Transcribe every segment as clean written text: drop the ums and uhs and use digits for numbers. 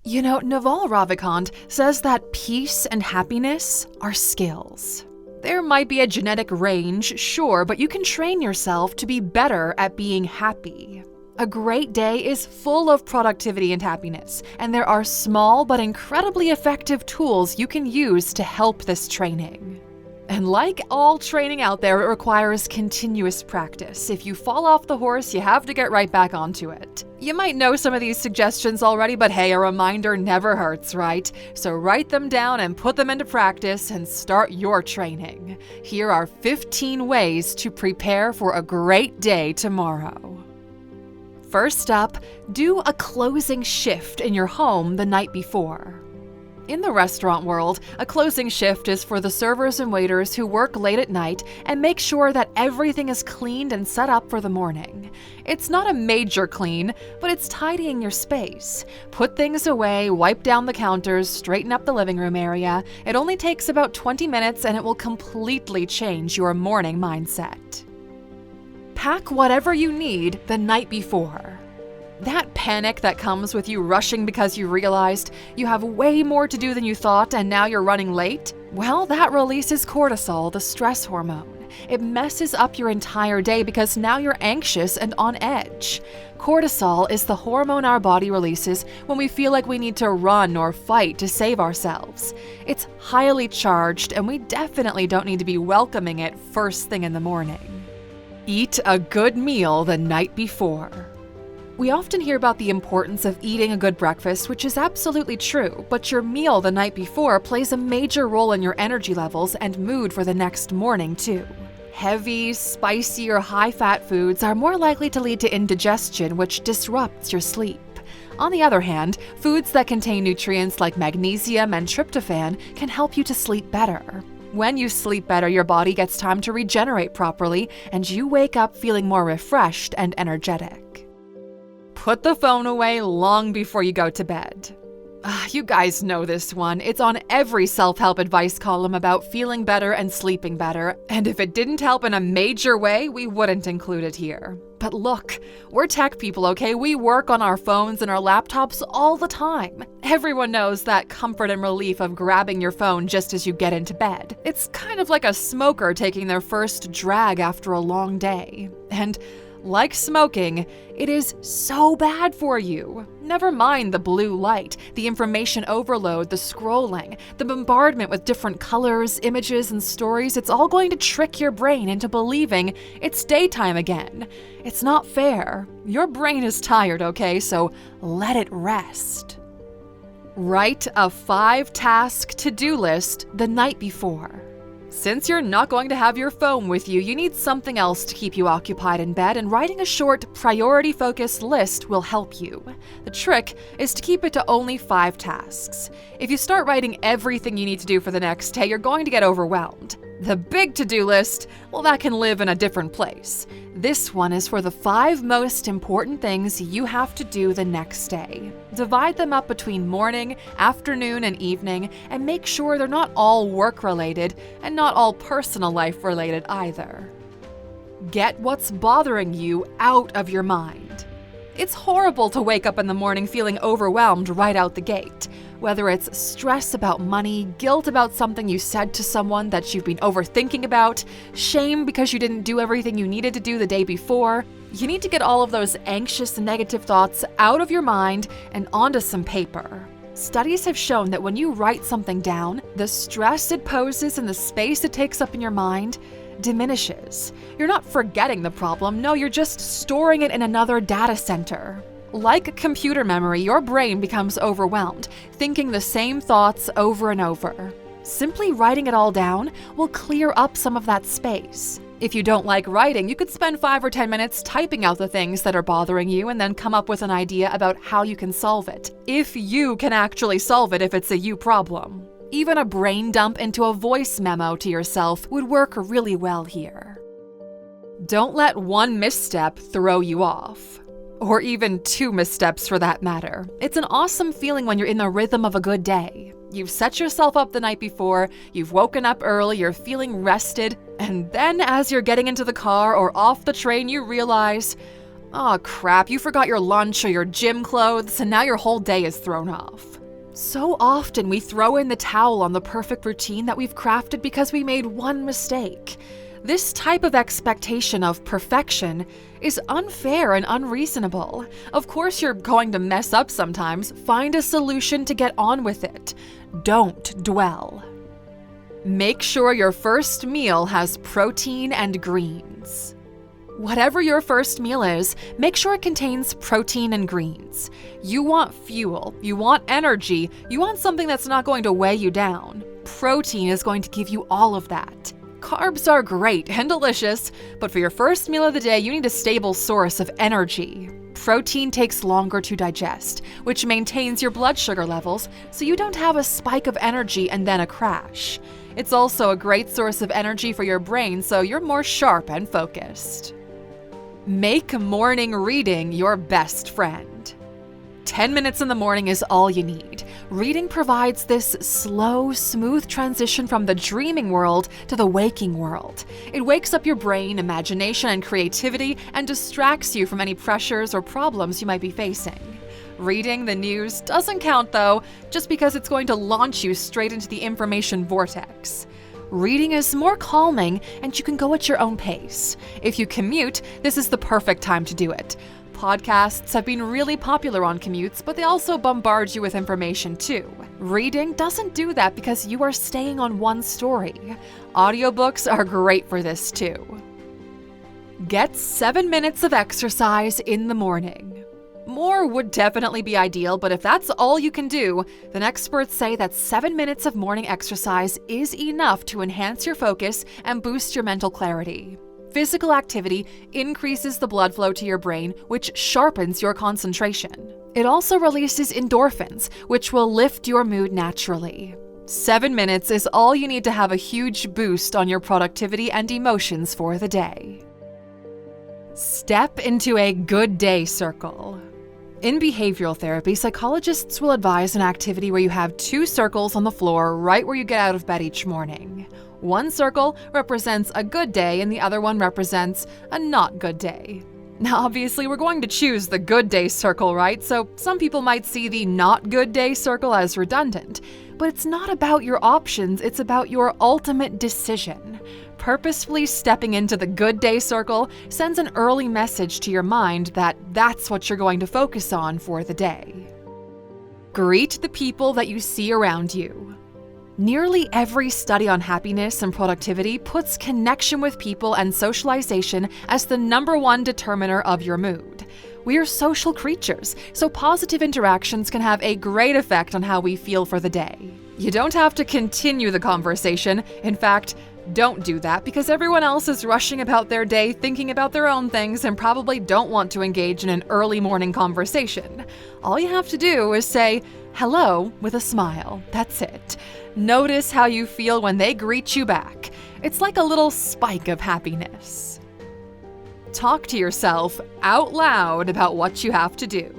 Naval Ravikant says that peace and happiness are skills. There might be a genetic range, sure, but you can train yourself to be better at being happy. A great day is full of productivity and happiness, and there are small but incredibly effective tools you can use to help this training. And like all training out there, it requires continuous practice. If you fall off the horse, you have to get right back onto it. You might know some of these suggestions already, but hey, a reminder never hurts, right? So write them down and put them into practice and start your training. Here are 15 ways to prepare for a great day tomorrow. First up, do a closing shift in your home the night before. In the restaurant world, a closing shift is for the servers and waiters who work late at night and make sure that everything is cleaned and set up for the morning. It's not a major clean, but it's tidying your space. Put things away, wipe down the counters, straighten up the living room area. It only takes about 20 minutes and it will completely change your morning mindset. Pack whatever you need the night before. That panic that comes with you rushing because you realized you have way more to do than you thought and now you're running late? Well, that releases cortisol, the stress hormone. It messes up your entire day because now you're anxious and on edge. Cortisol is the hormone our body releases when we feel like we need to run or fight to save ourselves. It's highly charged and we definitely don't need to be welcoming it first thing in the morning. Eat a good meal the night before. We often hear about the importance of eating a good breakfast, which is absolutely true, but your meal the night before plays a major role in your energy levels and mood for the next morning, too. Heavy, spicy, or high-fat foods are more likely to lead to indigestion, which disrupts your sleep. On the other hand, foods that contain nutrients like magnesium and tryptophan can help you to sleep better. When you sleep better, your body gets time to regenerate properly, and you wake up feeling more refreshed and energetic. Put the phone away long before you go to bed. You guys know this one. It's on every self-help advice column about feeling better and sleeping better, and if it didn't help in a major way, we wouldn't include it here. But look, we're tech people, okay? We work on our phones and our laptops all the time. Everyone knows that comfort and relief of grabbing your phone just as you get into bed. It's kind of like a smoker taking their first drag after a long day. And like smoking, it is so bad for you. Never mind the blue light, the information overload, the scrolling, the bombardment with different colors, images, and stories. It's all going to trick your brain into believing it's daytime again. It's not fair. Your brain is tired, okay? So let it rest. Write a 5-task to-do list the night before. Since you're not going to have your phone with you, you need something else to keep you occupied in bed, and writing a short, priority-focused list will help you. The trick is to keep it to only 5 tasks. If you start writing everything you need to do for the next day, you're going to get overwhelmed. The big to-do list, well, that can live in a different place. This one is for the 5 most important things you have to do the next day. Divide them up between morning, afternoon, and evening, and make sure they're not all work-related and not all personal life-related either. Get what's bothering you out of your mind. It's horrible to wake up in the morning feeling overwhelmed right out the gate. Whether it's stress about money, guilt about something you said to someone that you've been overthinking about, shame because you didn't do everything you needed to do the day before, you need to get all of those anxious and negative thoughts out of your mind and onto some paper. Studies have shown that when you write something down, the stress it poses and the space it takes up in your mind diminishes. You're not forgetting the problem, no, you're just storing it in another data center. Like computer memory, your brain becomes overwhelmed, thinking the same thoughts over and over. Simply writing it all down will clear up some of that space. If you don't like writing, you could spend 5 or 10 minutes typing out the things that are bothering you and then come up with an idea about how you can solve it. If you can actually solve it if it's a you problem. Even a brain dump into a voice memo to yourself would work really well here. Don't let one misstep throw you off. Or even 2 missteps for that matter. It's an awesome feeling when you're in the rhythm of a good day. You've set yourself up the night before, you've woken up early, you're feeling rested, and then as you're getting into the car or off the train, you realize, Aw, crap, you forgot your lunch or your gym clothes, and now your whole day is thrown off. So often we throw in the towel on the perfect routine that we've crafted because we made one mistake. This type of expectation of perfection is unfair and unreasonable. Of course you're going to mess up sometimes. Find a solution to get on with it. Don't dwell. Make sure your first meal has protein and greens. Whatever your first meal is, make sure it contains protein and greens. You want fuel, you want energy, you want something that's not going to weigh you down. Protein is going to give you all of that. Carbs are great and delicious, but for your first meal of the day, you need a stable source of energy. Protein takes longer to digest, which maintains your blood sugar levels so you don't have a spike of energy and then a crash. It's also a great source of energy for your brain, so you're more sharp and focused. Make morning reading your best friend. 10 minutes in the morning is all you need. Reading provides this slow, smooth transition from the dreaming world to the waking world. It wakes up your brain, imagination, and creativity and distracts you from any pressures or problems you might be facing. Reading the news doesn't count though, just because it's going to launch you straight into the information vortex. Reading is more calming and you can go at your own pace. If you commute, this is the perfect time to do it. Podcasts have been really popular on commutes, but they also bombard you with information too. Reading doesn't do that because you are staying on one story. Audiobooks are great for this too. Get 7 minutes of exercise in the morning. More would definitely be ideal, but if that's all you can do, then experts say that 7 minutes of morning exercise is enough to enhance your focus and boost your mental clarity. Physical activity increases the blood flow to your brain, which sharpens your concentration. It also releases endorphins, which will lift your mood naturally. 7 minutes is all you need to have a huge boost on your productivity and emotions for the day. Step into a good day circle. In behavioral therapy, psychologists will advise an activity where you have 2 circles on the floor right where you get out of bed each morning. One circle represents a good day and the other one represents a not good day. Now, obviously, we're going to choose the good day circle, right? So some people might see the not good day circle as redundant, but it's not about your options, it's about your ultimate decision. Purposefully stepping into the good day circle sends an early message to your mind that that's what you're going to focus on for the day. Greet the people that you see around you. Nearly every study on happiness and productivity puts connection with people and socialization as the #1 determiner of your mood. We are social creatures, so positive interactions can have a great effect on how we feel for the day. You don't have to continue the conversation. In fact, don't do that because everyone else is rushing about their day, thinking about their own things, and probably don't want to engage in an early morning conversation. All you have to do is say hello with a smile. That's it. Notice how you feel when they greet you back. It's like a little spike of happiness. Talk to yourself out loud about what you have to do.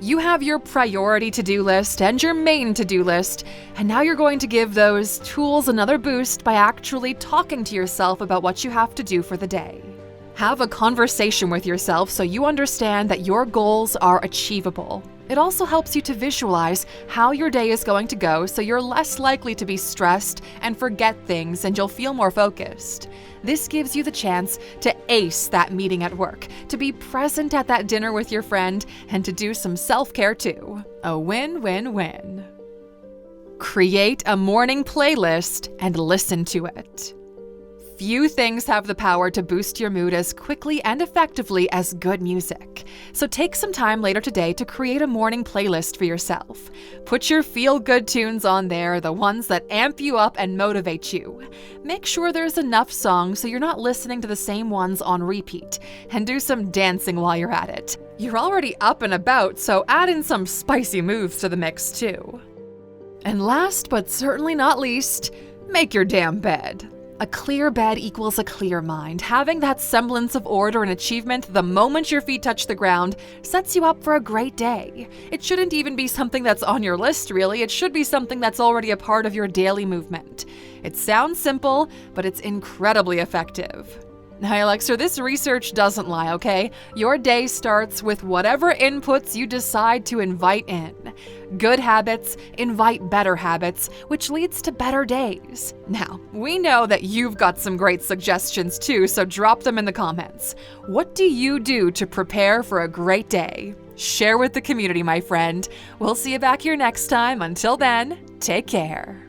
You have your priority to-do list and your main to-do list, and now you're going to give those tools another boost by actually talking to yourself about what you have to do for the day. Have a conversation with yourself so you understand that your goals are achievable. It also helps you to visualize how your day is going to go so you're less likely to be stressed and forget things and you'll feel more focused. This gives you the chance to ace that meeting at work, to be present at that dinner with your friend, and to do some self-care too. A win-win-win. Create a morning playlist and listen to it. Few things have the power to boost your mood as quickly and effectively as good music. So take some time later today to create a morning playlist for yourself. Put your feel-good tunes on there, the ones that amp you up and motivate you. Make sure there's enough songs so you're not listening to the same ones on repeat. And do some dancing while you're at it. You're already up and about, so add in some spicy moves to the mix too. And last but certainly not least, make your damn bed. A clear bed equals a clear mind. Having that semblance of order and achievement the moment your feet touch the ground sets you up for a great day. It shouldn't even be something that's on your list, really. It should be something that's already a part of your daily movement. It sounds simple, but it's incredibly effective. Hey Alexa, this research doesn't lie, okay? Your day starts with whatever inputs you decide to invite in. Good habits invite better habits, which leads to better days. Now, we know that you've got some great suggestions too, so drop them in the comments. What do you do to prepare for a great day? Share with the community, my friend. We'll see you back here next time. Until then, take care.